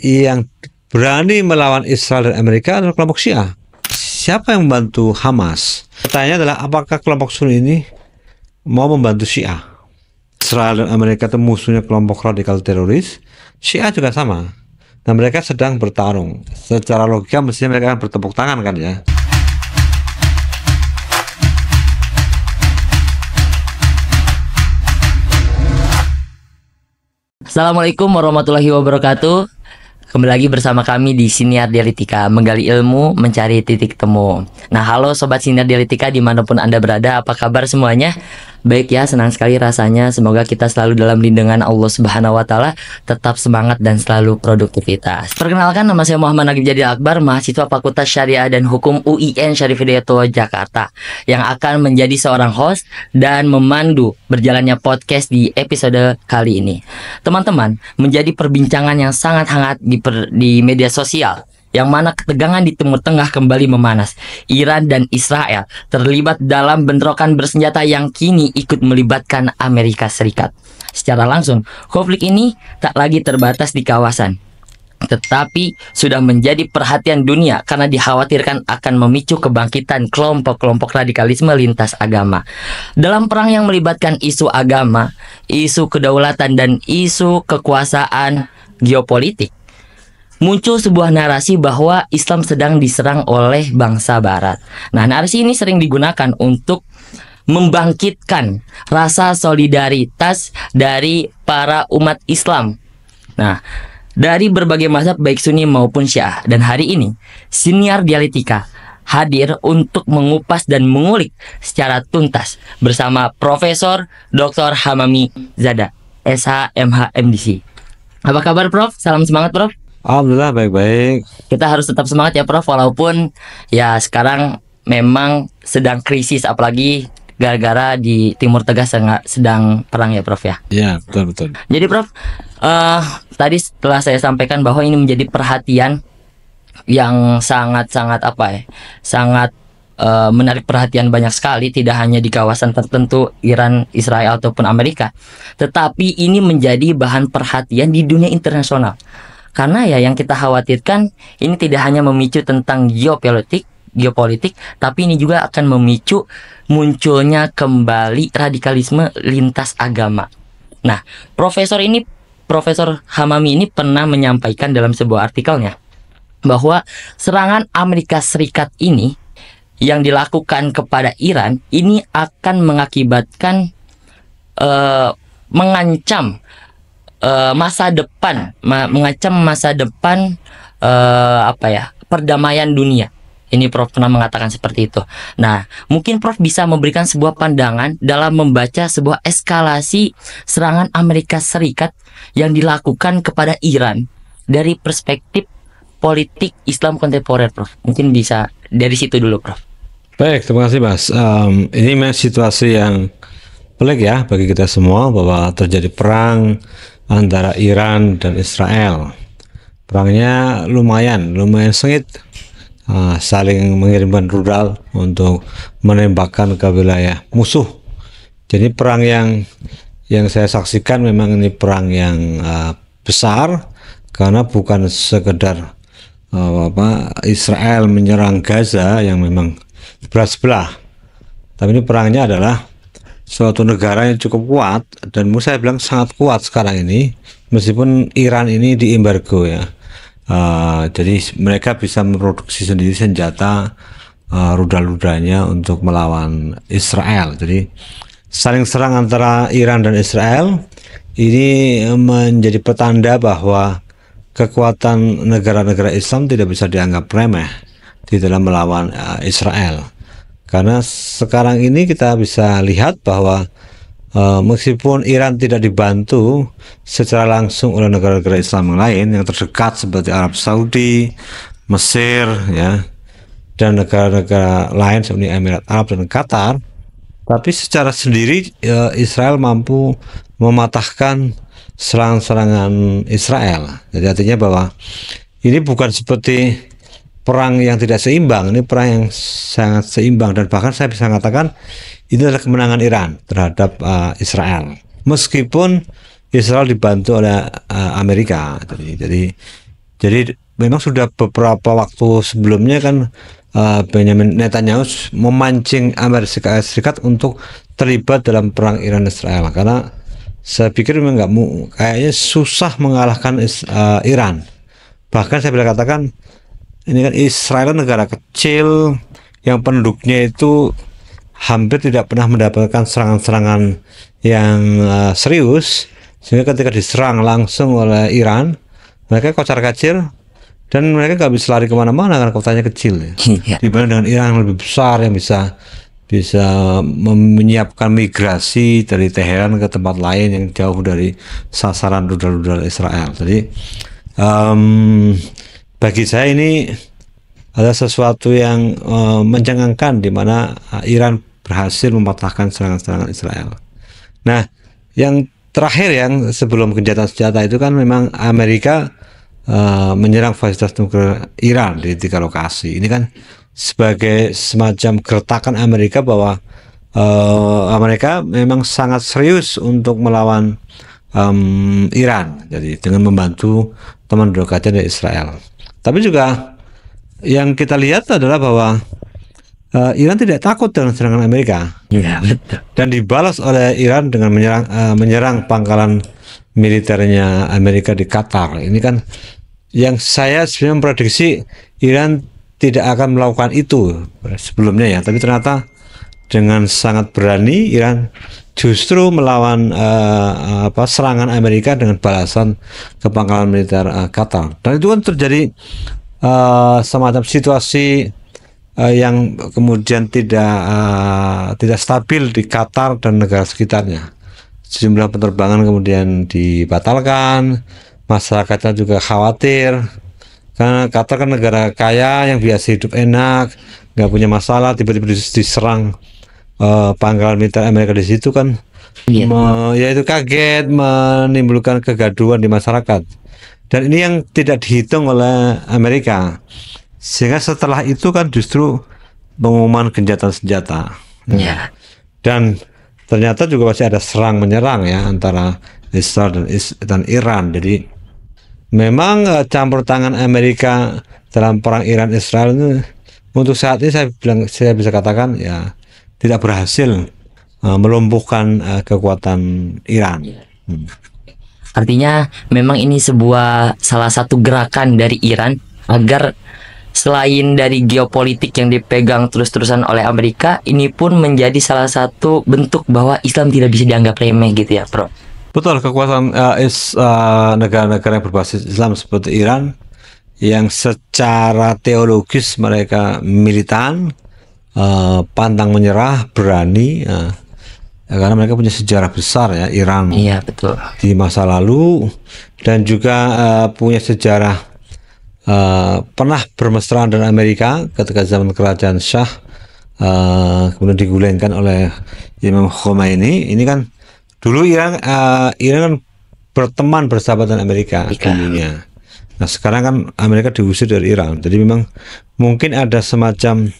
yang berani melawan Israel dan Amerika adalah kelompok Syiah. Siapa yang membantu Hamas? Pertanyaannya adalah apakah kelompok Sunni ini mau membantu Syiah? Israel dan Amerika itu musuhnya kelompok radikal teroris. Syiah juga sama. Nah, mereka sedang bertarung. Secara logika mestinya mereka akan bertepuk tangan kan ya. Assalamualaikum warahmatullahi wabarakatuh. Kembali lagi bersama kami di Siniar Dialektika, menggali ilmu, mencari titik temu. Nah, halo Sobat Siniar Dialektika dimanapun Anda berada, apa kabar semuanya? Baik ya, senang sekali rasanya. Semoga kita selalu dalam lindungan Allah Subhanahu wa Ta'ala, tetap semangat dan selalu produktivitas. Perkenalkan, nama saya Muhammad Nagib Jadil Akbar, mahasiswa Fakultas Syariah dan Hukum UIN Syarif Hidayatullah Jakarta, yang akan menjadi seorang host dan memandu berjalannya podcast di episode kali ini. Teman-teman, menjadi perbincangan yang sangat hangat di media sosial, yang mana ketegangan di Timur Tengah kembali memanas. Iran dan Israel terlibat dalam bentrokan bersenjata yang kini ikut melibatkan Amerika Serikat. Secara langsung, konflik ini tak lagi terbatas di kawasan, tetapi sudah menjadi perhatian dunia karena dikhawatirkan akan memicu kebangkitan kelompok-kelompok radikalisme lintas agama. Dalam perang yang melibatkan isu agama, isu kedaulatan, dan isu kekuasaan geopolitik, muncul sebuah narasi bahwa Islam sedang diserang oleh bangsa Barat. Nah, narasi ini sering digunakan untuk membangkitkan rasa solidaritas dari para umat Islam. Nah, dari berbagai mazhab baik Sunni maupun Syiah. Dan hari ini, Siniar Dialektika hadir untuk mengupas dan mengulik secara tuntas bersama Profesor Dr. Hamami Zada, SH MH MDC. Apa kabar, Prof? Salam semangat, Prof. Alhamdulillah baik-baik. Kita harus tetap semangat ya, Prof, walaupun ya sekarang memang sedang krisis, apalagi gara-gara di Timur Tengah sedang perang ya, Prof ya. Iya, betul. Jadi, Prof, tadi setelah saya sampaikan bahwa ini menjadi perhatian yang sangat-sangat sangat menarik perhatian banyak sekali, tidak hanya di kawasan tertentu Iran, Israel ataupun Amerika, tetapi ini menjadi bahan perhatian di dunia internasional. Karena ya yang kita khawatirkan ini tidak hanya memicu tentang geopolitik, tapi ini juga akan memicu munculnya kembali radikalisme lintas agama. Nah, Profesor Hamami ini pernah menyampaikan dalam sebuah artikelnya bahwa serangan Amerika Serikat ini yang dilakukan kepada Iran ini akan mengakibatkan mengancam masa depan perdamaian dunia. Ini Prof pernah mengatakan seperti itu. Nah, mungkin Prof bisa memberikan sebuah pandangan dalam membaca sebuah eskalasi serangan Amerika Serikat yang dilakukan kepada Iran dari perspektif politik Islam kontemporer, Prof. Mungkin bisa dari situ dulu, Prof. Baik, terima kasih, Mas. Ini memang situasi yang pelik ya bagi kita semua, bahwa terjadi perang antara Iran dan Israel. Perangnya lumayan sengit, saling mengirimkan rudal untuk menembakkan ke wilayah musuh. Jadi perang yang saya saksikan memang ini perang yang besar, karena bukan sekedar Israel menyerang Gaza yang memang belah-sebelah, tapi ini perangnya adalah suatu negara yang cukup kuat, dan saya bilang sangat kuat sekarang ini, meskipun Iran ini diembargo ya. Jadi mereka bisa memproduksi sendiri senjata, rudal-rudalnya untuk melawan Israel. Jadi saling serang antara Iran dan Israel ini menjadi petanda bahwa kekuatan negara-negara Islam tidak bisa dianggap remeh di dalam melawan Israel. Karena sekarang ini kita bisa lihat bahwa meskipun Iran tidak dibantu secara langsung oleh negara-negara Islam lain yang terdekat seperti Arab Saudi, Mesir, ya, dan negara-negara lain seperti Emirat Arab dan Qatar, tapi secara sendiri Israel mampu mematahkan serangan-serangan Israel. Jadi artinya bahwa ini bukan seperti perang yang tidak seimbang, ini perang yang sangat seimbang, dan bahkan saya bisa mengatakan ini adalah kemenangan Iran terhadap Israel, meskipun Israel dibantu oleh Amerika. Jadi Jadi memang sudah beberapa waktu sebelumnya kan Benjamin Netanyahu memancing Amerika Serikat untuk terlibat dalam perang Iran Israel, karena saya pikir memang kayaknya susah mengalahkan Iran. Bahkan saya bisa katakan ini kan Israel negara kecil yang penduduknya itu hampir tidak pernah mendapatkan serangan-serangan yang serius, sehingga ketika diserang langsung oleh Iran, mereka kocar-kacir dan mereka nggak bisa lari kemana-mana karena kotanya kecil ya. Dibanding dengan Iran yang lebih besar yang bisa menyiapkan migrasi dari Teheran ke tempat lain yang jauh dari sasaran rudal-rudal Israel. Jadi bagi saya ini ada sesuatu yang mencengangkan di mana Iran berhasil mematahkan serangan-serangan Israel. Nah, yang terakhir yang sebelum gencatan senjata itu kan memang Amerika menyerang fasilitas nuklir Iran di 3 lokasi. Ini kan sebagai semacam gertakan Amerika bahwa Amerika memang sangat serius untuk melawan Iran. Jadi dengan membantu teman dekatnya dari Israel. Tapi juga yang kita lihat adalah bahwa Iran tidak takut dengan serangan Amerika. Ya, betul. Dan dibalas oleh Iran dengan menyerang pangkalan militernya Amerika di Qatar. Ini kan yang saya sebenarnya memprediksi Iran tidak akan melakukan itu sebelumnya ya, tapi ternyata dengan sangat berani Iran justru melawan serangan Amerika dengan balasan ke pangkalan militer Qatar. Dan itu kan terjadi semacam situasi yang kemudian tidak stabil di Qatar dan negara sekitarnya. Sejumlah penerbangan kemudian dibatalkan, masyarakatnya juga khawatir karena Qatar kan negara kaya yang biasa hidup enak, nggak punya masalah, tiba-tiba diserang pangkalan militer Amerika di situ kan, yaitu kaget, menimbulkan kegaduhan di masyarakat. Dan ini yang tidak dihitung oleh Amerika. Sehingga setelah itu kan justru pengumuman gencatan senjata. Ya. Dan ternyata juga masih ada serang menyerang ya antara Israel dan Iran. Jadi memang campur tangan Amerika dalam perang Iran Israel itu untuk saat ini saya bisa katakan ya tidak berhasil melumpuhkan kekuatan Iran. Artinya memang ini salah satu gerakan dari Iran agar selain dari geopolitik yang dipegang terus-terusan oleh Amerika, ini pun menjadi salah satu bentuk bahwa Islam tidak bisa dianggap remeh gitu ya, Bro. Betul, kekuatan negara-negara yang berbasis Islam seperti Iran yang secara teologis mereka militan, pantang menyerah, berani, karena mereka punya sejarah besar ya Iran. Iya, betul. Di masa lalu dan juga punya sejarah pernah bermesraan dengan Amerika ketika zaman kerajaan Shah, kemudian digulingkan oleh Imam Khomeini. Ini kan dulu Iran kan berteman bersahabat dengan Amerika dulunya. Nah sekarang kan Amerika diusir dari Iran. Jadi memang mungkin ada semacam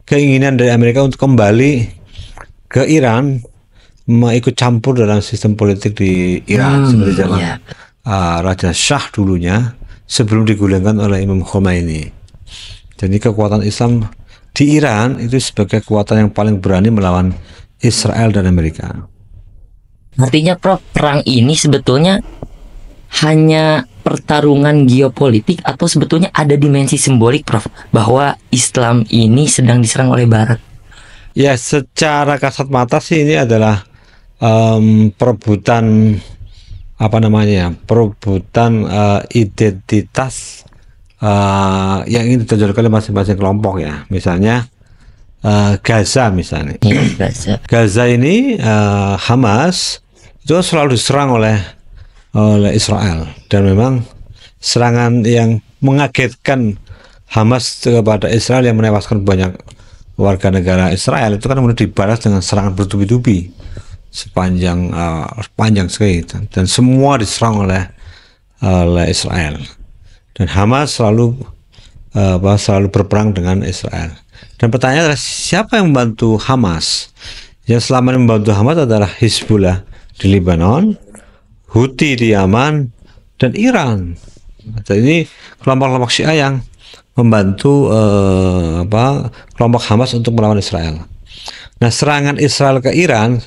keinginan dari Amerika untuk kembali ke Iran, ikut campur dalam sistem politik di Iran seperti zaman Raja Shah dulunya, sebelum digulingkan oleh Imam Khomeini. Jadi kekuatan Islam di Iran itu sebagai kekuatan yang paling berani melawan Israel dan Amerika. Artinya Prof, perang ini sebetulnya hanya pertarungan geopolitik atau sebetulnya ada dimensi simbolik, Prof, bahwa Islam ini sedang diserang oleh Barat? Ya, secara kasat mata sih ini adalah perebutan identitas yang ingin ditonjolkan oleh masing-masing kelompok ya. Misalnya Gaza misalnya. Gaza ini Hamas itu selalu diserang oleh Israel, dan memang serangan yang mengagetkan Hamas kepada Israel yang menewaskan banyak warga negara Israel itu kan kemudian dibalas dengan serangan bertubi-tubi panjang sekali, dan semua diserang oleh Israel, dan Hamas selalu berperang dengan Israel. Dan pertanyaan adalah siapa yang membantu Hamas? Yang selama ini membantu Hamas adalah Hizbullah di Lebanon, Houthi di Yaman, dan Iran. Jadi ini kelompok-kelompok Syiah yang membantu kelompok Hamas untuk melawan Israel. Nah, serangan Israel ke Iran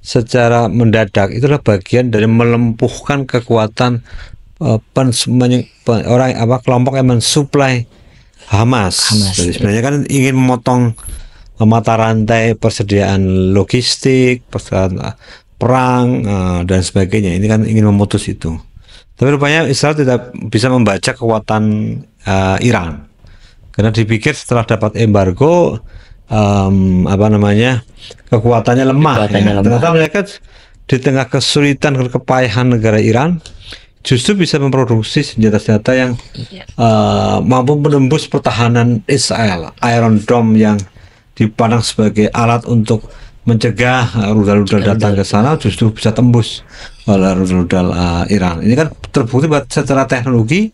secara mendadak itulah bagian dari melumpuhkan kekuatan kelompok yang mensuplai Hamas. Jadi sebenarnya kan ingin memotong mata rantai persediaan logistik, perang dan sebagainya. Ini kan ingin memutus itu. Tapi rupanya Israel tidak bisa membaca kekuatan Iran, karena dipikir setelah dapat embargo kekuatannya lemah. Ternyata mereka di tengah kesulitan dan kepayahan negara Iran justru bisa memproduksi senjata-senjata yang mampu menembus pertahanan Israel. Iron Dome yang dipandang sebagai alat untuk mencegah rudal-rudal datang ke sana justru bisa tembus oleh rudal-rudal Iran. Ini kan terbukti bahwa secara teknologi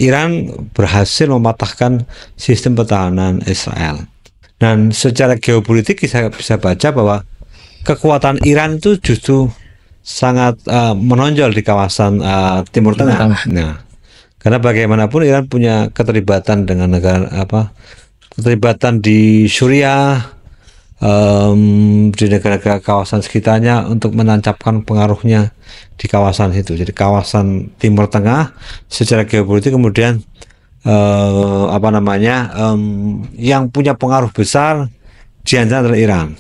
Iran berhasil mematahkan sistem pertahanan Israel. Dan secara geopolitik kita bisa baca bahwa kekuatan Iran itu justru sangat menonjol di kawasan Timur Tengah. Nah, karena bagaimanapun Iran punya keterlibatan dengan keterlibatan di Suriah, di negara-negara kawasan sekitarnya untuk menancapkan pengaruhnya di kawasan itu. Jadi kawasan Timur Tengah secara geopolitik kemudian yang punya pengaruh besar di antara adalah Iran.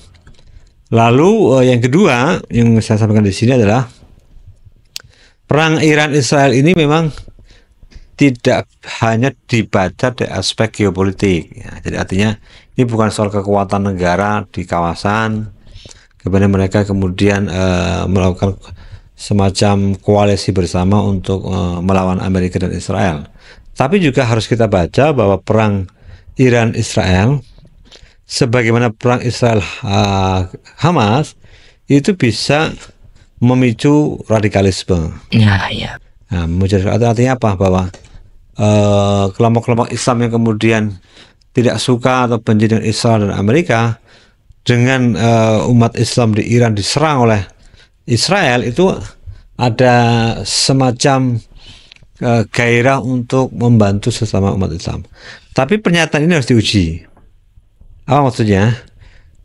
Lalu yang kedua yang saya sampaikan di sini adalah perang Iran Israel ini memang tidak hanya dibaca dari aspek geopolitik. Ya, jadi artinya ini bukan soal kekuatan negara di kawasan, kemudian mereka kemudian melakukan semacam koalisi bersama untuk melawan Amerika dan Israel. Tapi juga harus kita baca bahwa perang Iran Israel, sebagaimana perang Israel Hamas, itu bisa memicu radikalisme. Ya, ya. Nah, artinya apa? Bahwa kelompok-kelompok Islam yang kemudian tidak suka atau benci dengan Israel dan Amerika, dengan umat Islam di Iran diserang oleh Israel, itu ada semacam gairah untuk membantu sesama umat Islam. Tapi pernyataan ini harus diuji. Apa maksudnya?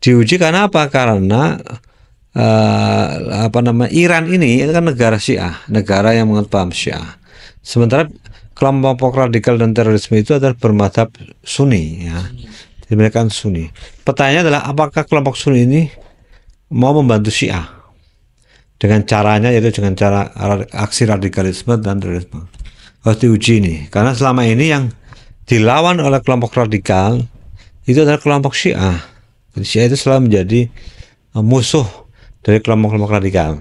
Diuji karena apa? Karena Iran ini kan negara Syiah, negara yang menganut paham Syiah. Sementara kelompok radikal dan terorisme itu adalah bermadhab Sunni, ya. Jadi mereka kan Sunni. Pertanyaannya adalah apakah kelompok Sunni ini mau membantu Syiah dengan caranya, yaitu dengan cara aksi radikalisme dan terorisme. Harus diuji nih, karena selama ini yang dilawan oleh kelompok radikal itu adalah kelompok Syiah. Jadi Syiah itu selalu menjadi musuh dari kelompok-kelompok radikal.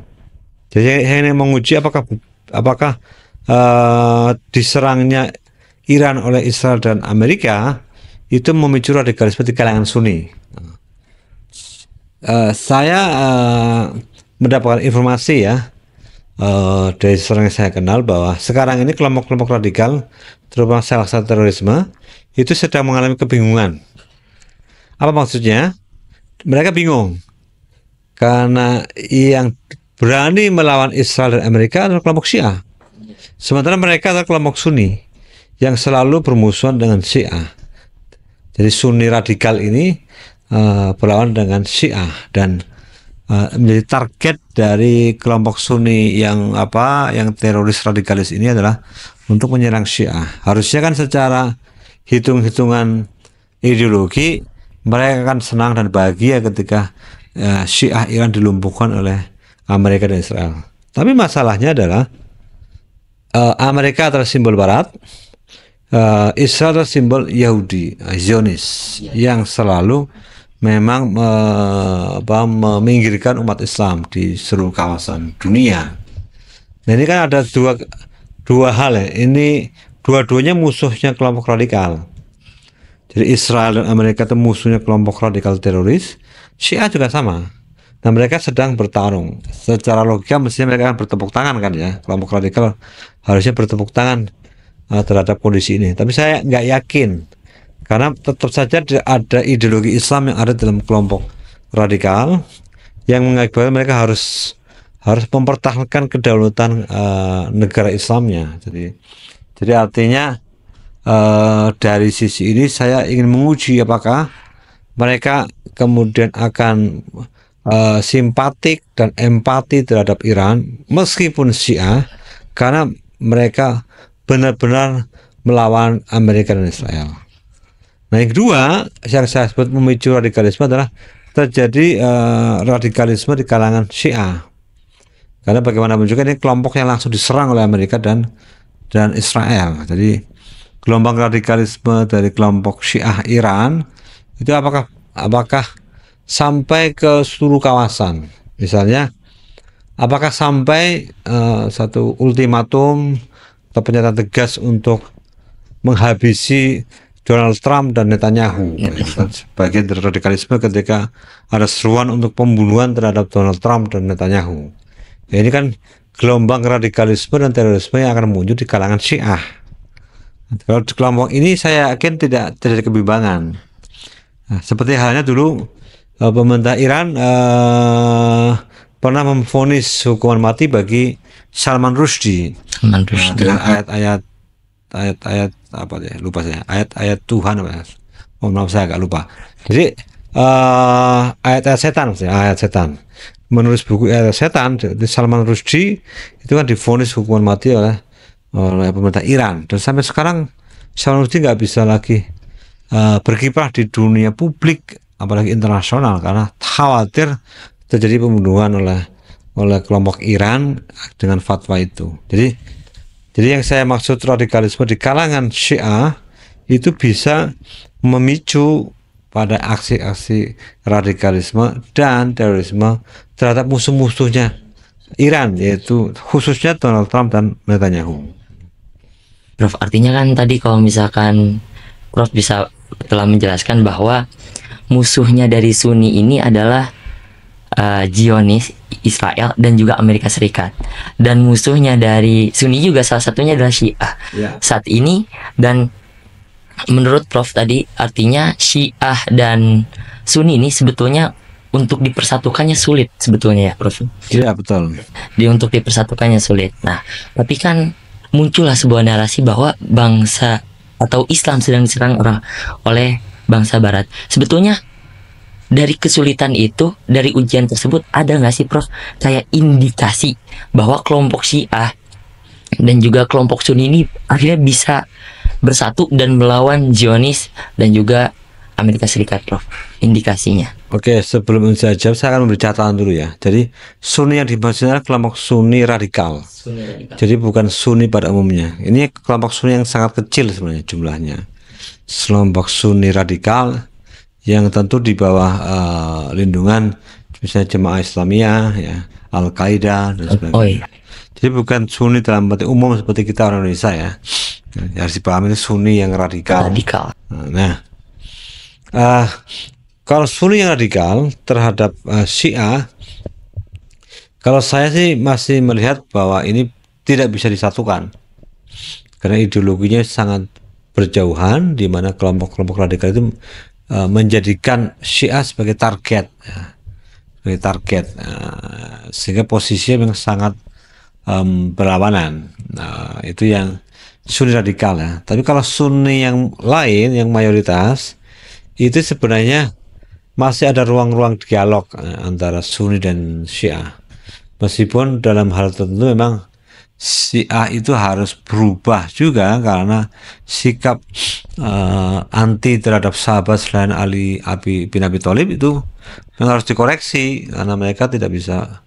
Jadi yang menguji apakah diserangnya Iran oleh Israel dan Amerika itu memicu radikalisme di kalangan Sunni. Saya mendapatkan informasi ya dari seorang yang saya kenal bahwa sekarang ini kelompok-kelompok radikal, terutama sel-sel terorisme, itu sedang mengalami kebingungan. Apa maksudnya? Mereka bingung karena yang berani melawan Israel dan Amerika adalah kelompok Syiah. Sementara mereka adalah kelompok Sunni yang selalu bermusuhan dengan Syiah. Jadi Sunni radikal ini berlawan dengan Syiah dan menjadi target dari kelompok Sunni yang teroris radikalis ini adalah untuk menyerang Syiah. Harusnya kan secara hitung-hitungan ideologi mereka akan senang dan bahagia ketika Syiah Iran dilumpuhkan oleh Amerika dan Israel. Tapi masalahnya adalah Amerika adalah simbol Barat, Israel adalah simbol Yahudi, Zionis, yang selalu memang meminggirkan umat Islam di seluruh kawasan dunia. Nah, ini kan ada dua hal ya. Ini dua-duanya musuhnya kelompok radikal. Jadi Israel dan Amerika itu musuhnya kelompok radikal teroris. Syiah juga sama. Nah, mereka sedang bertarung. Secara logika mestinya mereka akan bertepuk tangan kan ya. Kelompok radikal harusnya bertepuk tangan terhadap kondisi ini. Tapi saya nggak yakin. Karena tetap saja ada ideologi Islam yang ada dalam kelompok radikal yang mengakibatkan mereka harus mempertahankan kedaulatan negara Islamnya. Jadi Jadi artinya dari sisi ini saya ingin menguji apakah mereka kemudian akan simpatik dan empati terhadap Iran meskipun Syiah, karena mereka benar-benar melawan Amerika dan Israel. Nah, yang kedua yang saya sebut memicu radikalisme adalah terjadi radikalisme di kalangan Syiah. Karena bagaimanapun juga ini kelompok yang langsung diserang oleh Amerika dan Israel. Jadi gelombang radikalisme dari kelompok Syiah Iran itu apakah sampai ke seluruh kawasan? Misalnya, apakah sampai satu ultimatum atau pernyataan tegas untuk menghabisi Donald Trump dan Netanyahu? Sebagian dari radikalisme ketika ada seruan untuk pembunuhan terhadap Donald Trump dan Netanyahu. Ya, ini kan gelombang radikalisme dan terorisme yang akan muncul di kalangan Syiah. Kalau di kelompok ini saya yakin tidak terjadi kebimbangan. Nah, seperti halnya dulu pemerintah Iran pernah memvonis hukuman mati bagi Salman Rushdie. Dengan ayat-ayat apa ya, lupa saya, ayat-ayat Tuhan apa ya? Maaf, saya agak lupa. Jadi ayat-ayat setan. Menulis buku ayat setan, Salman Rushdie itu kan divonis hukuman mati oleh pemerintah Iran, dan sampai sekarang Salman Rushdie nggak bisa lagi berkiprah di dunia publik, apalagi internasional, karena khawatir terjadi pembunuhan oleh kelompok Iran dengan fatwa itu. Jadi yang saya maksud radikalisme di kalangan Syiah itu bisa memicu pada aksi-aksi radikalisme dan terorisme terhadap musuh-musuhnya Iran, yaitu khususnya Donald Trump dan Netanyahu. Prof, artinya kan tadi kalau misalkan Prof telah menjelaskan bahwa musuhnya dari Sunni ini adalah Zionis, Israel, dan juga Amerika Serikat. Dan musuhnya dari Sunni juga salah satunya adalah Syiah saat ini. Dan menurut Prof tadi artinya Syiah dan Sunni ini sebetulnya untuk dipersatukannya sulit sebetulnya ya, Prof. Iya, betul. Untuk dipersatukannya sulit. Nah, tapi kan muncullah sebuah narasi bahwa bangsa atau Islam sedang diserang oleh bangsa Barat. Sebetulnya dari kesulitan itu, dari ujian tersebut, ada nggak sih, Prof, kayak indikasi bahwa kelompok Syiah dan juga kelompok Sunni ini akhirnya bisa bersatu dan melawan Zionis dan juga Amerika Serikat, Prof? Indikasinya. Oke, sebelum saya jawab, saya akan memberi catatan dulu ya. Jadi Sunni yang dimaksud adalah kelompok Sunni radikal. Jadi bukan Sunni pada umumnya. Ini kelompok Sunni yang sangat kecil sebenarnya jumlahnya. Kelompok Sunni radikal yang tentu di bawah lindungan misalnya Jemaah Islamiyah, ya, Al-Qaeda dan sebagainya. Jadi bukan Sunni dalam arti umum seperti kita orang Indonesia ya. Harus dipahami itu Sunni yang radikal. Nah, kalau Sunni yang radikal terhadap Syiah, kalau saya sih masih melihat bahwa ini tidak bisa disatukan karena ideologinya sangat berjauhan, di mana kelompok-kelompok radikal itu menjadikan Syiah sebagai target, sehingga posisinya memang sangat berlawanan. Nah, itu yang Sunni radikal ya. Tapi kalau Sunni yang lain, yang mayoritas, itu sebenarnya masih ada ruang-ruang dialog antara Sunni dan Syiah. Meskipun dalam hal tertentu memang Syiah itu harus berubah juga, karena sikap anti terhadap sahabat selain Ali bin Abi Thalib itu memang harus dikoreksi, karena mereka tidak bisa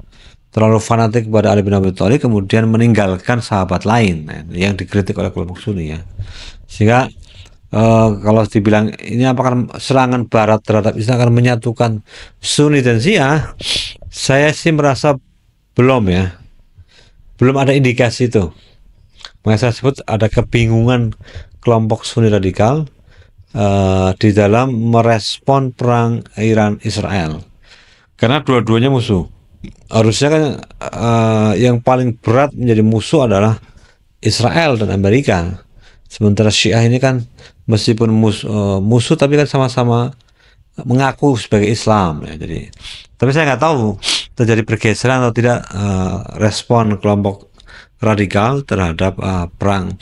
terlalu fanatik kepada Ali bin Abi Thalib kemudian meninggalkan sahabat lain yang dikritik oleh kelompok Sunni ya. Sehingga kalau dibilang ini apakah serangan Barat terhadap Islam akan menyatukan Sunni dan Syiah, saya sih merasa belum ya. Belum ada indikasi itu. Makanya saya sebut ada kebingungan kelompok Sunni radikal di dalam merespon perang Iran-Israel. Karena dua-duanya musuh. Harusnya kan yang paling berat menjadi musuh adalah Israel dan Amerika. Sementara Syiah ini kan meskipun musuh tapi kan sama-sama mengaku sebagai Islam ya. Jadi, tapi saya nggak tahu terjadi pergeseran atau tidak respon kelompok radikal terhadap perang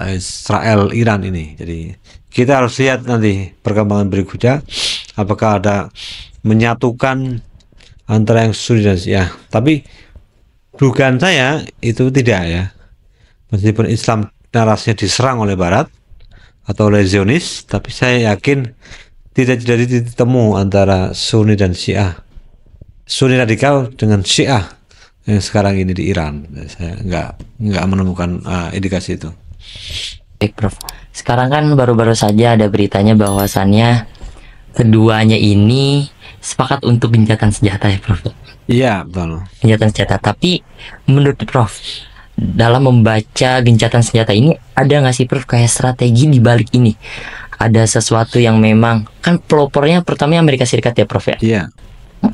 Israel Iran ini. Jadi kita harus lihat nanti perkembangan berikutnya apakah ada menyatukan antara yang Sunni dan Syiah. Tapi dugaan saya itu tidak ya. Meskipun Islam narasinya diserang oleh Barat atau oleh Zionis, tapi saya yakin tidak jadi titik temu antara Sunni dan Syiah, Sunni radikal dengan Syiah yang sekarang ini di Iran. Saya nggak menemukan indikasi itu. Baik, Prof. Sekarang kan baru-baru saja ada beritanya bahwasannya keduanya ini sepakat untuk gencatan senjata ya, Prof. Iya, betul. Gencatan senjata. Tapi menurut Prof, dalam membaca gencatan senjata ini ada nggak sih, Prof, kayak strategi di balik ini? Ada sesuatu yang memang kan pelopornya pertamanya Amerika Serikat ya, Prof ya? Iya.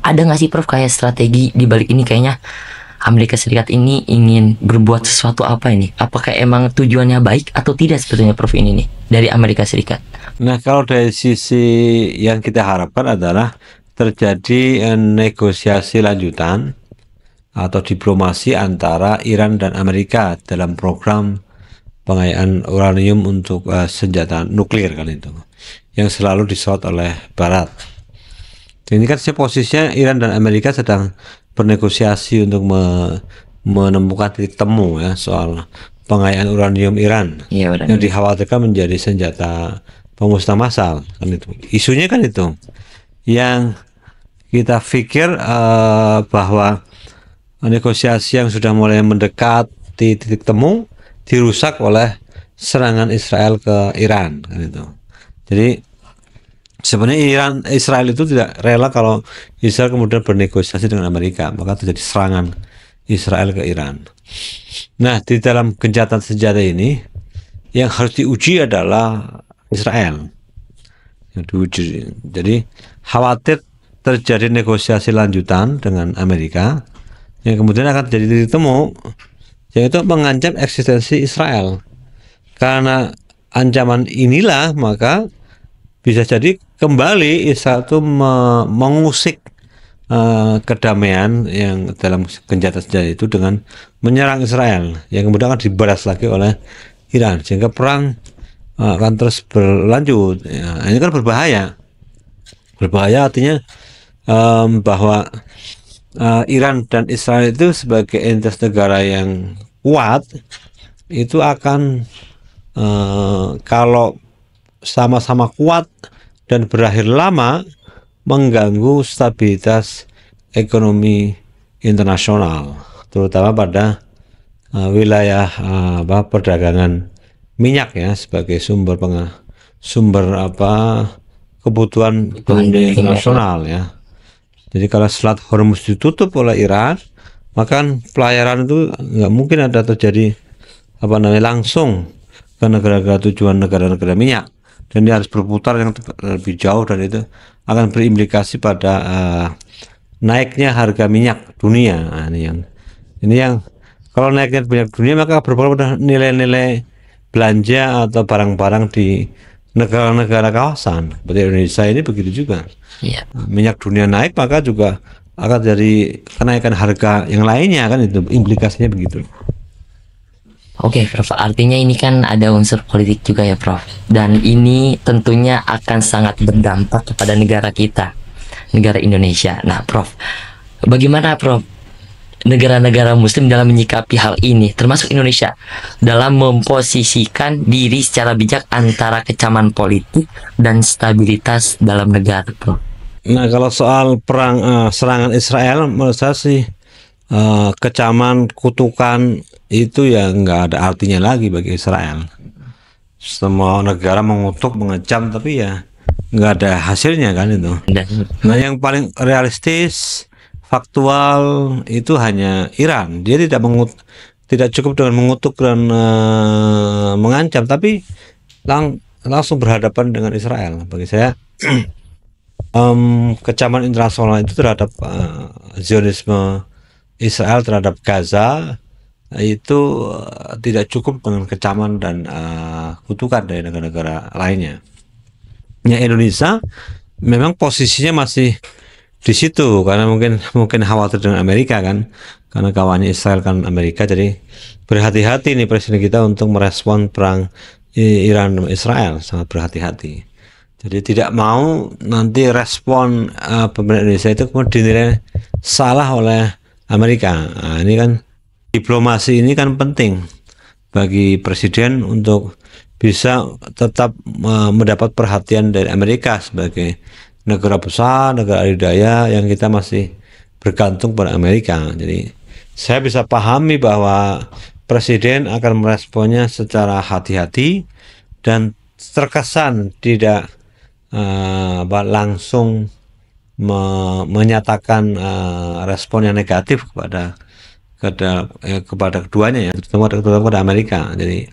Ada nggak sih, Prof, kayak strategi di balik ini? Kayaknya Amerika Serikat ini ingin berbuat sesuatu apa ini? Apakah emang tujuannya baik atau tidak sebetulnya, Prof, ini nih dari Amerika Serikat? Nah, kalau dari sisi yang kita harapkan adalah terjadi negosiasi lanjutan atau diplomasi antara Iran dan Amerika dalam program pengayaan uranium untuk senjata nuklir kan itu, yang selalu disorot oleh Barat. Ini kan posisinya Iran dan Amerika sedang bernegosiasi untuk menemukan titik temu ya soal pengayaan uranium Iran yang dikhawatirkan menjadi senjata pemusnah massal kan itu. Isunya kan itu yang kita pikir bahwa negosiasi yang sudah mulai mendekati titik temu dirusak oleh serangan Israel ke Iran kan itu. Jadi sebenarnya Israel itu tidak rela kalau Israel kemudian bernegosiasi dengan Amerika, maka terjadi serangan Israel ke Iran. Nah, di dalam gencatan senjata ini yang harus diuji adalah Israel. Yang diuji. Jadi khawatir terjadi negosiasi lanjutan dengan Amerika yang kemudian akan terjadi titik temu, yaitu mengancam eksistensi Israel. Karena ancaman inilah maka bisa jadi kembali Israel itu mengusik kedamaian yang dalam gencatan senjata itu dengan menyerang Israel, yang kemudian akan dibalas lagi oleh Iran, sehingga perang akan terus berlanjut. Ya, ini kan berbahaya. Berbahaya artinya bahwa Iran dan Israel itu sebagai entitas negara yang kuat itu akan kalau sama-sama kuat dan berakhir lama mengganggu stabilitas ekonomi internasional, terutama pada wilayah perdagangan minyak ya sebagai sumber kebutuhan dunia internasional ya. Jadi kalau Selat Hormuz ditutup oleh Iran, maka pelayaran itu nggak mungkin ada terjadi langsung ke negara-negara tujuan negara-negara minyak, dan dia harus berputar yang lebih jauh, dan itu akan berimplikasi pada naiknya harga minyak dunia. Nah, ini yang kalau naiknya minyak dunia maka berpengaruh pada nilai-nilai belanja atau barang-barang di negara-negara kawasan seperti Indonesia ini begitu juga. Iya. Minyak dunia naik maka juga akan jadi kenaikan harga yang lainnya kan, itu implikasinya begitu. Oke, Prof. Artinya ini kan ada unsur politik juga ya, Prof. Dan ini tentunya akan sangat berdampak kepada negara kita, negara Indonesia. Nah, Prof, bagaimana, Prof, negara-negara Muslim dalam menyikapi hal ini, termasuk Indonesia, dalam memposisikan diri secara bijak antara kecaman politik dan stabilitas dalam negara, Prof? Nah, kalau soal perang serangan Israel, menurut saya sih kecaman, kutukan itu ya nggak ada artinya lagi bagi Israel. Semua negara mengutuk, mengecam, tapi ya nggak ada hasilnya kan itu. Nah, yang paling realistis, faktual itu hanya Iran. Dia tidak cukup dengan mengutuk dan mengancam, tapi langsung berhadapan dengan Israel. Bagi saya kecaman internasional itu terhadap Zionisme Israel terhadap Gaza itu tidak cukup dengan kecaman dan kutukan dari negara-negara lainnya. Ya, Indonesia memang posisinya masih di situ karena mungkin khawatir dengan Amerika kan. karena kawannya Israel kan Amerika, jadi berhati-hati nih presiden kita untuk merespon perang Iran dan Israel, sangat berhati-hati. Jadi tidak mau nanti respon pemerintah Indonesia itu kemudian dinilai salah oleh Amerika. Nah, ini kan diplomasi ini kan penting bagi presiden untuk bisa tetap mendapat perhatian dari Amerika sebagai negara besar, negara adidaya yang kita masih bergantung pada Amerika. Jadi saya bisa pahami bahwa presiden akan meresponnya secara hati-hati dan terkesan tidak langsung menyatakan respon yang negatif kepada keduanya, ya, terutama kepada Amerika. Jadi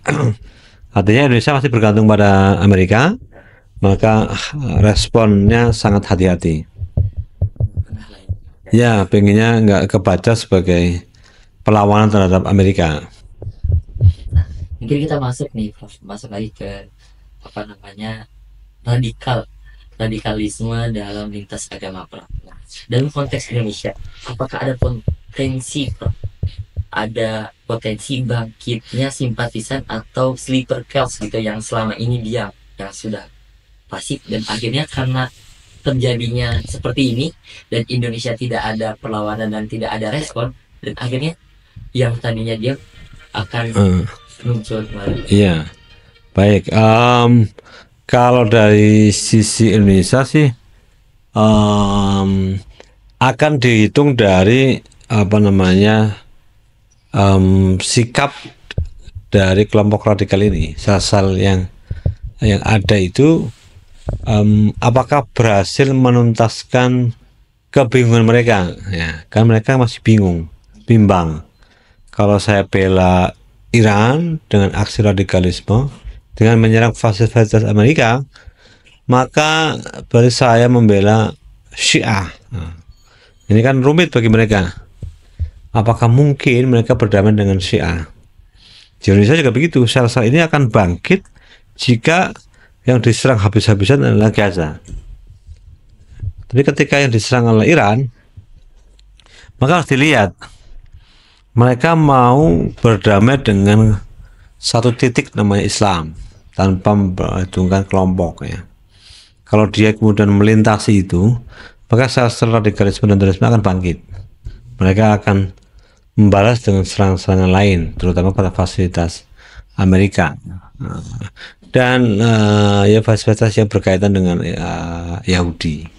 artinya Indonesia masih bergantung pada Amerika, maka responnya sangat hati-hati. Ya, pengennya nggak kebaca sebagai perlawanan terhadap Amerika. Mungkin kita masuk nih, Prof, masuk lagi ke apa namanya radikalisme dalam lintas agama, Prof. Nah, dalam konteks Indonesia, apakah ada potensi, Prof? Ada potensi bangkitnya simpatisan atau sleeper cells gitu yang selama ini diam, yang sudah pasif, dan akhirnya karena terjadinya seperti ini dan Indonesia tidak ada perlawanan dan tidak ada respon, dan akhirnya yang tadinya diam akan muncul kembali. Iya, baik. Kalau dari sisi Indonesia sih akan dihitung dari apa namanya sikap dari kelompok radikal ini, sel-sel yang ada itu, apakah berhasil menuntaskan kebingungan mereka, ya kan mereka masih bimbang. Kalau saya bela Iran dengan aksi radikalisme dengan menyerang fasilitas Amerika, maka berarti saya membela Syiah. Nah, ini kan rumit bagi mereka. Apakah mungkin mereka berdamai dengan Syiah? Di Indonesia juga begitu. Sel-sel ini akan bangkit jika yang diserang habis-habisan adalah Gaza. Tapi ketika yang diserang oleh Iran, maka harus dilihat mereka mau berdamai dengan satu titik namanya Islam tanpa memperhitungkan kelompok, ya. Kalau dia kemudian melintasi itu, maka sel-sel radikalisme dan terorisme akan bangkit. Mereka akan membalas dengan serangan-serangan lain, terutama pada fasilitas Amerika dan ya fasilitas yang berkaitan dengan Yahudi.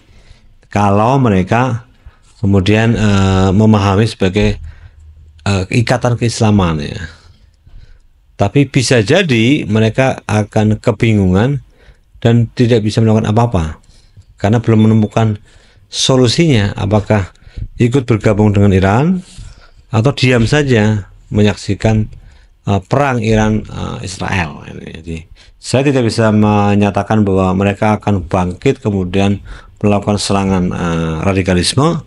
Kalau mereka kemudian memahami sebagai ikatan keislaman, ya. Tapi bisa jadi mereka akan kebingungan dan tidak bisa melakukan apa-apa karena belum menemukan solusinya. Apakah ikut bergabung dengan Iran atau diam saja menyaksikan perang Iran Israel. Jadi saya tidak bisa menyatakan bahwa mereka akan bangkit kemudian melakukan serangan radikalisme.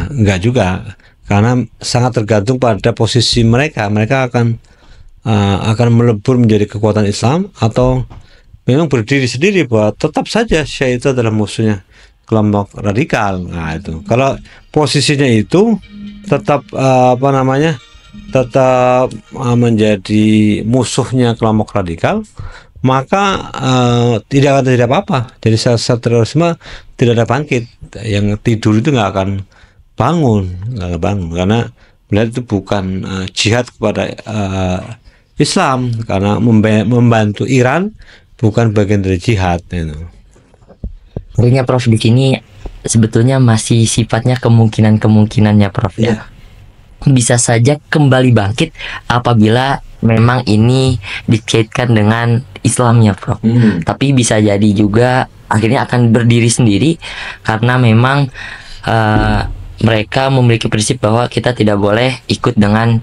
Enggak juga, karena sangat tergantung pada posisi mereka. Mereka akan melebur menjadi kekuatan Islam atau memang berdiri sendiri bahwa tetap saja Syiah itu adalah musuhnya kelompok radikal. Nah, itu kalau posisinya itu tetap tetap menjadi musuhnya kelompok radikal, maka tidak akan terjadi apa-apa. Jadi sel-sel terorisme tidak ada bangkit. Yang tidur itu nggak akan bangun karena melihat itu bukan jihad kepada Islam, karena membantu Iran bukan bagian dari jihad. Artinya Prof, di sini sebetulnya masih sifatnya kemungkinannya Prof, ya. Bisa saja kembali bangkit apabila memang ini dikaitkan dengan Islamnya, Prof. Tapi bisa jadi juga akhirnya akan berdiri sendiri karena memang mereka memiliki prinsip bahwa kita tidak boleh ikut dengan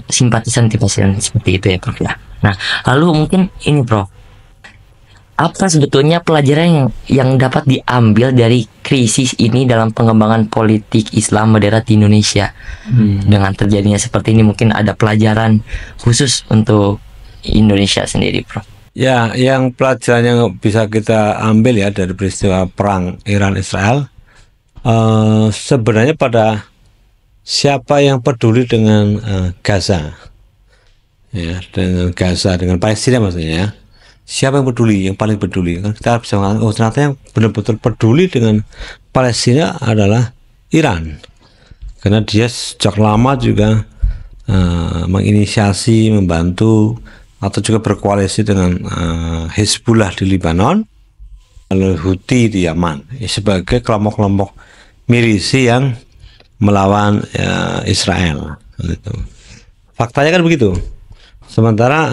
simpatisan seperti itu, ya Prof, ya. Nah, lalu mungkin ini Prof, apa sebetulnya pelajaran yang dapat diambil dari krisis ini dalam pengembangan politik Islam moderat di Indonesia? Dengan terjadinya seperti ini, mungkin ada pelajaran khusus untuk Indonesia sendiri, Prof. Ya, yang pelajaran yang bisa kita ambil ya dari peristiwa perang Iran Israel, sebenarnya pada siapa yang peduli dengan Gaza, ya, dengan Gaza, dengan Palestina maksudnya, ya. Siapa yang peduli, yang paling peduli? Kan kita bisa mengatakan, oh ternyata yang benar-benar peduli dengan Palestina adalah Iran, karena dia sejak lama juga menginisiasi, membantu atau juga berkoalisi dengan Hezbollah di Lebanon, lalu Houthi di Yaman, sebagai kelompok-kelompok milisi yang melawan Israel. Gitu. Faktanya kan begitu. Sementara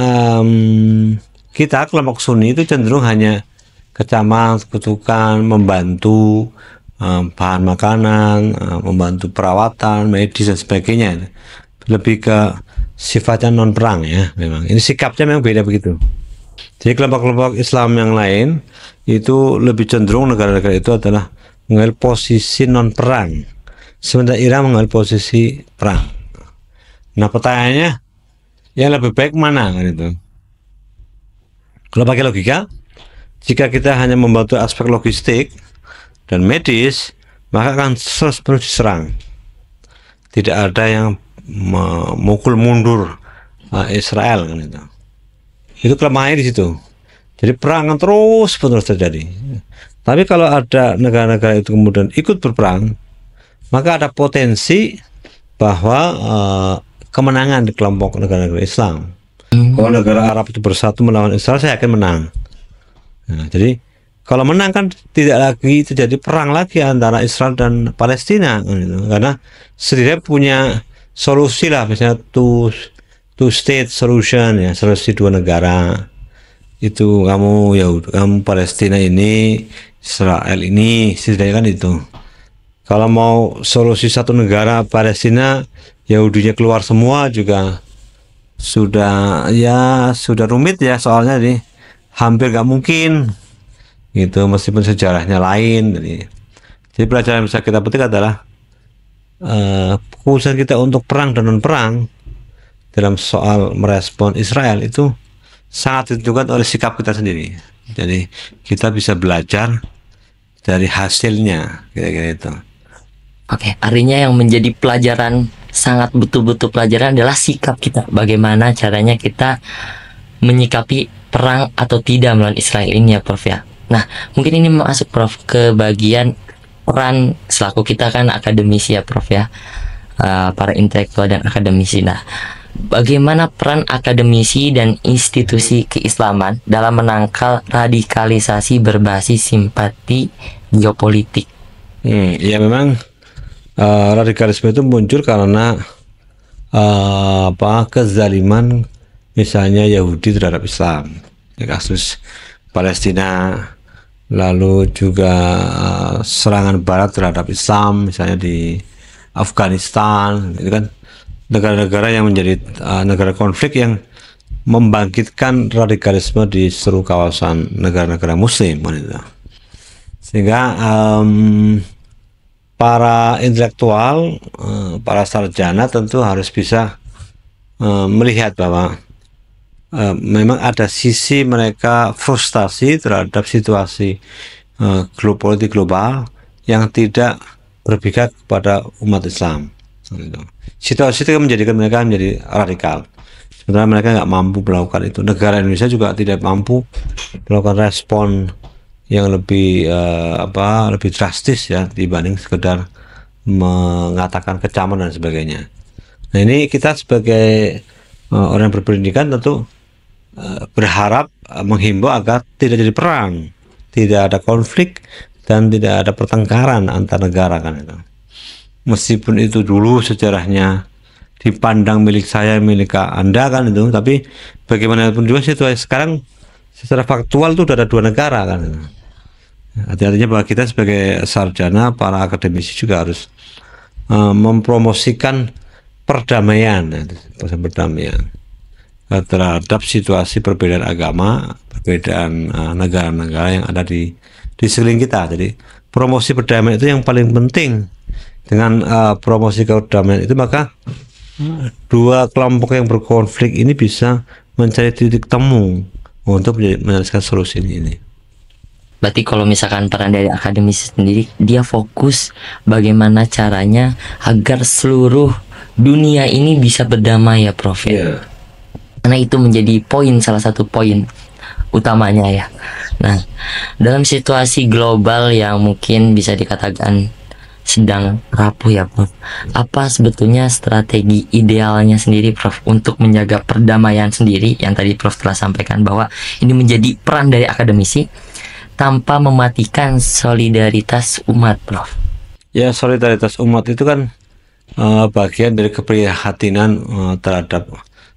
kita kelompok Sunni itu cenderung hanya kecaman, kutukan, membantu bahan makanan, membantu perawatan, medis dan sebagainya. Lebih ke sifatnya non perang, ya. Memang ini sikapnya memang beda begitu. Jadi kelompok-kelompok Islam yang lain itu lebih cenderung negara-negara itu adalah mengambil posisi non perang, sementara Iran mengambil posisi perang. Nah pertanyaannya, yang lebih baik mana kan itu? Kalau pakai logika, jika kita hanya membantu aspek logistik dan medis, maka akan terus diserang. Tidak ada yang memukul mundur Israel kan itu. Itu kelemahannya di situ. Jadi perang terus menerus terjadi. Tapi kalau ada negara-negara itu kemudian ikut berperang, maka ada potensi bahwa kemenangan di kelompok negara-negara Islam. Kalau negara Arab itu bersatu melawan Israel, saya akan menang. Nah, jadi kalau menang kan tidak lagi terjadi perang lagi antara Israel dan Palestina, gitu. Karena setidaknya punya solusi lah, misalnya two state solution, ya, solusi dua negara. Itu kamu Palestina ini, Israel ini, setidaknya kan itu. Kalau mau solusi satu negara Palestina, Yahudinya keluar semua juga sudah rumit ya, soalnya nih hampir nggak mungkin gitu, meskipun sejarahnya lain. Jadi pelajaran yang bisa kita petik adalah keputusan kita untuk perang dan non perang dalam soal merespon Israel itu sangat ditentukan oleh sikap kita sendiri. Jadi kita bisa belajar dari hasilnya, kira-kira itu. Oke, artinya yang menjadi pelajaran, sangat betul-betul pelajaran adalah sikap kita. Bagaimana caranya kita menyikapi perang atau tidak melawan Israel ini ya Prof ya. Nah, mungkin ini masuk Prof ke bagian peran selaku kita kan akademisi ya Prof ya, para intelektual dan akademisi. Nah, bagaimana peran akademisi dan institusi keislaman dalam menangkal radikalisasi berbasis simpati geopolitik? Ya memang radikalisme itu muncul karena kezaliman misalnya Yahudi terhadap Islam, kasus Palestina, lalu juga serangan Barat terhadap Islam, misalnya di Afghanistan, itu kan negara-negara yang menjadi negara konflik yang membangkitkan radikalisme di seluruh kawasan negara-negara Muslim, sehingga para intelektual, para sarjana tentu harus bisa melihat bahwa memang ada sisi mereka frustasi terhadap situasi politik global yang tidak berpihak kepada umat Islam. Situasi itu menjadikan mereka menjadi radikal. Sebenarnya mereka nggak mampu melakukan itu. Negara Indonesia juga tidak mampu melakukan respon yang lebih lebih drastis ya dibanding sekedar mengatakan kecaman dan sebagainya. Nah ini kita sebagai orang yang berpendidikan tentu berharap menghimbau agar tidak jadi perang, tidak ada konflik dan tidak ada pertengkaran antar negara kan itu. Meskipun itu dulu sejarahnya dipandang milik saya, milik Anda kan itu, tapi bagaimanapun juga situasi sekarang secara faktual itu sudah ada dua negara kan itu. Artinya bahwa kita sebagai sarjana, para akademisi juga harus mempromosikan perdamaian terhadap situasi perbedaan agama, perbedaan negara-negara yang ada di sekeliling kita. Jadi promosi perdamaian itu yang paling penting. Dengan promosi perdamaian itu maka dua kelompok yang berkonflik ini bisa mencari titik temu untuk menyelesaikan solusi ini. Berarti kalau misalkan peran dari akademisi sendiri, dia fokus bagaimana caranya agar seluruh dunia ini bisa berdamai ya Prof. Iya. Karena itu menjadi salah satu poin utamanya ya. Nah, dalam situasi global yang mungkin bisa dikatakan sedang rapuh ya Prof, apa sebetulnya strategi idealnya sendiri Prof untuk menjaga perdamaian sendiri yang tadi Prof telah sampaikan bahwa ini menjadi peran dari akademisi tanpa mematikan solidaritas umat Prof? Ya, solidaritas umat itu kan bagian dari keprihatinan terhadap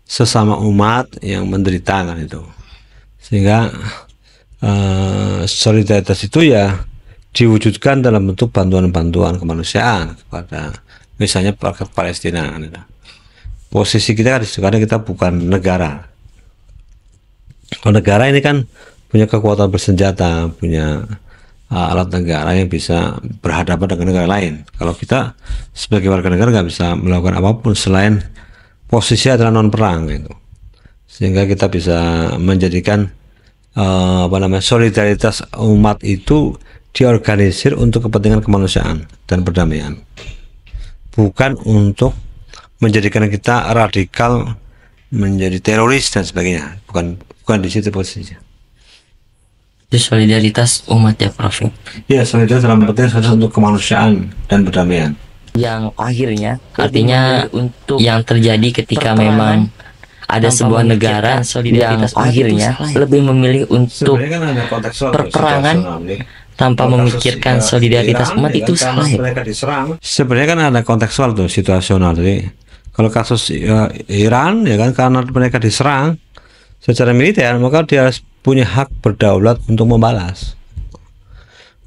sesama umat yang menderita kan itu. Sehingga solidaritas itu ya diwujudkan dalam bentuk bantuan-bantuan kemanusiaan kepada misalnya rakyat Palestina kan itu. Posisi kita kan di situ karena kita bukan negara. Kalau negara ini kan punya kekuatan bersenjata, punya alat negara yang bisa berhadapan dengan negara lain. Kalau kita sebagai warga negara nggak bisa melakukan apapun selain posisi adalah non perang gitu. Sehingga kita bisa menjadikan solidaritas umat itu diorganisir untuk kepentingan kemanusiaan dan perdamaian, bukan untuk menjadikan kita radikal menjadi teroris dan sebagainya. Bukan di situ posisinya. Solidaritas umat ya Prof. Ya, solidaritas dalam penting solidaritas untuk kemanusiaan dan perdamaian. Yang akhirnya artinya untuk yang terjadi ketika memang ada sebuah negara yang akhirnya lebih memilih untuk perperangan tanpa memikirkan solidaritas umat itu salah ya? Sebenarnya kan ada kontekstual tuh, situasional. Jadi kalau kasus Iran ya kan, karena mereka diserang secara militer, maka dia punya hak berdaulat untuk membalas.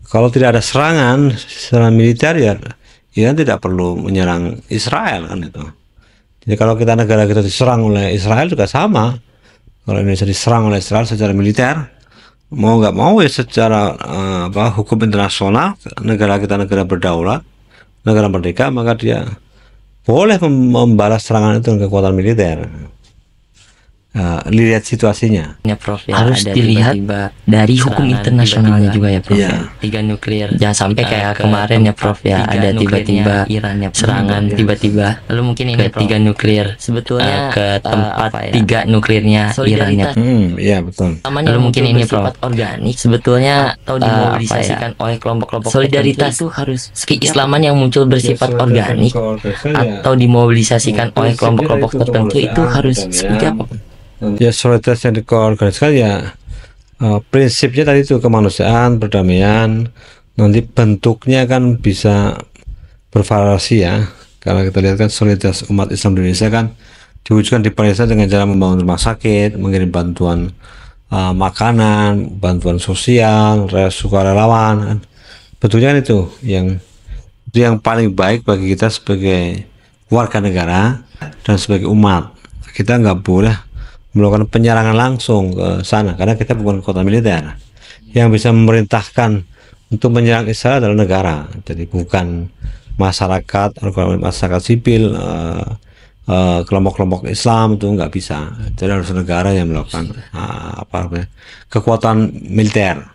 Kalau tidak ada serangan secara militer ya Iran tidak perlu menyerang Israel kan itu. Jadi kalau negara kita diserang oleh Israel juga sama. Kalau Indonesia diserang oleh Israel secara militer, mau nggak mau ya secara hukum internasional, negara kita negara berdaulat, negara merdeka, maka dia boleh membalas serangan itu dengan kekuatan militer. Lihat situasinya. Ya, Prof, ya, harus dilihat dari hukum internasionalnya juga ya Prof. Ya. Tiga nuklir. Jangan sampai kayak kemarin ya Prof ya, ada tiba-tiba Iran ya serangan tiba-tiba. Lalu mungkin ini ke tiga nuklir sebetulnya ke tempat tiga nuklirnya Iran ya. Iya betul. Lalu mungkin ini Prof organik sebetulnya atau dimobilisasikan oleh kelompok-kelompok solidaritas itu harus keislaman yang muncul bersifat organik atau dimobilisasikan oleh kelompok-kelompok tertentu itu harus seperti apa? Ya, solidaritas yang dikoordinasikan ya prinsipnya tadi itu kemanusiaan, perdamaian. Nanti bentuknya kan bisa bervariasi ya. Kalau kita lihat kan solidaritas umat Islam di Indonesia kan diwujudkan di Palestina dengan cara membangun rumah sakit, mengirim bantuan makanan, bantuan sosial, sukarelawan kan. Bentuknya kan itu yang paling baik bagi kita sebagai warga negara dan sebagai umat. Kita nggak boleh melakukan penyerangan langsung ke sana karena kita bukan kekuatan militer. Yang bisa memerintahkan untuk menyerang Israel adalah negara, jadi bukan masyarakat sipil, kelompok-kelompok Islam itu nggak bisa. Jadi harus negara yang melakukan kekuatan militer.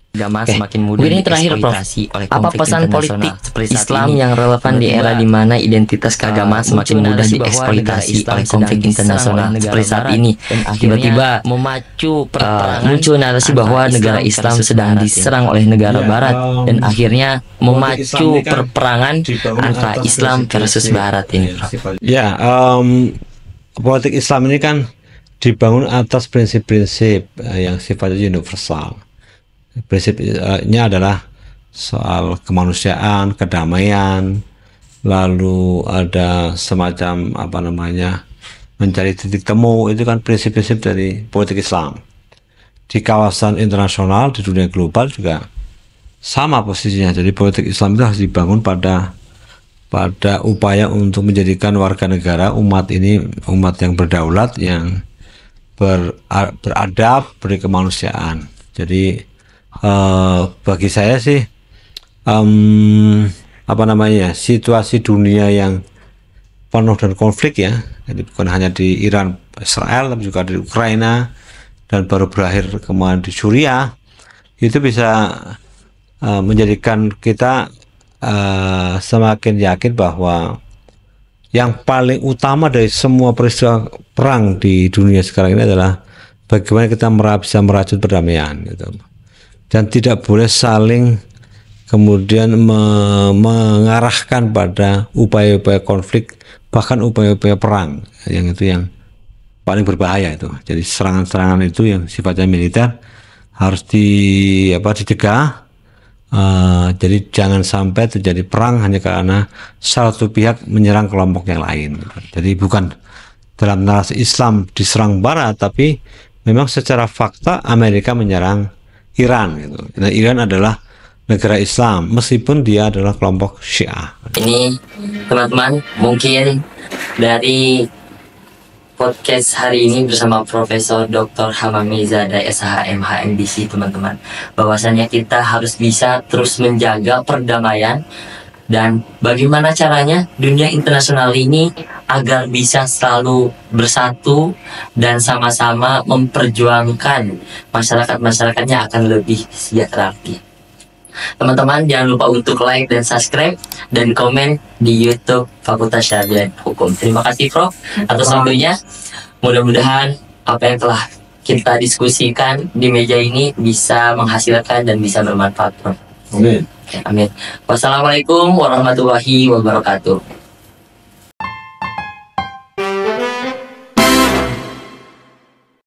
Agama semakin mudah dieksploitasi oleh apa pesan politik Islam yang relevan di era di mana identitas keagamaan semakin mudah dieksploitasi oleh konflik internasional seperti saat ini. Tiba-tiba memacu muncul narasi bahwa negara Islam sedang diserang oleh negara Barat dan akhirnya memacu perperangan antara Islam versus Barat ini. Ya, politik Islam ini kan dibangun atas prinsip-prinsip yang sifatnya universal. Prinsipnya adalah soal kemanusiaan, kedamaian, lalu ada semacam mencari titik temu. Itu kan prinsip-prinsip dari politik Islam. Di kawasan internasional, di dunia global juga sama posisinya. Jadi politik Islam itu harus dibangun pada upaya untuk menjadikan warga negara umat ini umat yang berdaulat, yang beradab, berkemanusiaan. Jadi bagi saya sih situasi dunia yang penuh dengan konflik ya, jadi bukan hanya di Iran, Israel, tapi juga di Ukraina dan baru berakhir kemarin di Suriah, itu bisa menjadikan kita semakin yakin bahwa yang paling utama dari semua peristiwa perang di dunia sekarang ini adalah bagaimana kita bisa merajut perdamaian gitu. Dan tidak boleh saling kemudian mengarahkan pada upaya-upaya konflik, bahkan upaya-upaya perang, yang itu yang paling berbahaya itu. Jadi serangan-serangan itu yang sifatnya militer harus dicegah. Jadi jangan sampai terjadi perang hanya karena satu pihak menyerang kelompok yang lain. Jadi bukan dalam narasi Islam diserang Barat, tapi memang secara fakta Amerika menyerang Iran gitu. Nah, Iran adalah negara Islam meskipun dia adalah kelompok Syiah. Ini teman-teman, mungkin dari podcast hari ini bersama Profesor Dr. Hamamizada SHM HMDC, teman-teman, bahwasannya kita harus bisa terus menjaga perdamaian dan bagaimana caranya dunia internasional ini agar bisa selalu bersatu dan sama-sama memperjuangkan masyarakat-masyarakatnya akan lebih sejahtera. Teman-teman jangan lupa untuk like dan subscribe dan komen di YouTube Fakultas Syariah dan Hukum. Terima kasih Prof atas waktunya. Mudah-mudahan apa yang telah kita diskusikan di meja ini bisa menghasilkan dan bisa bermanfaat, Prof. Amin. Amin. Wassalamualaikum warahmatullahi wabarakatuh.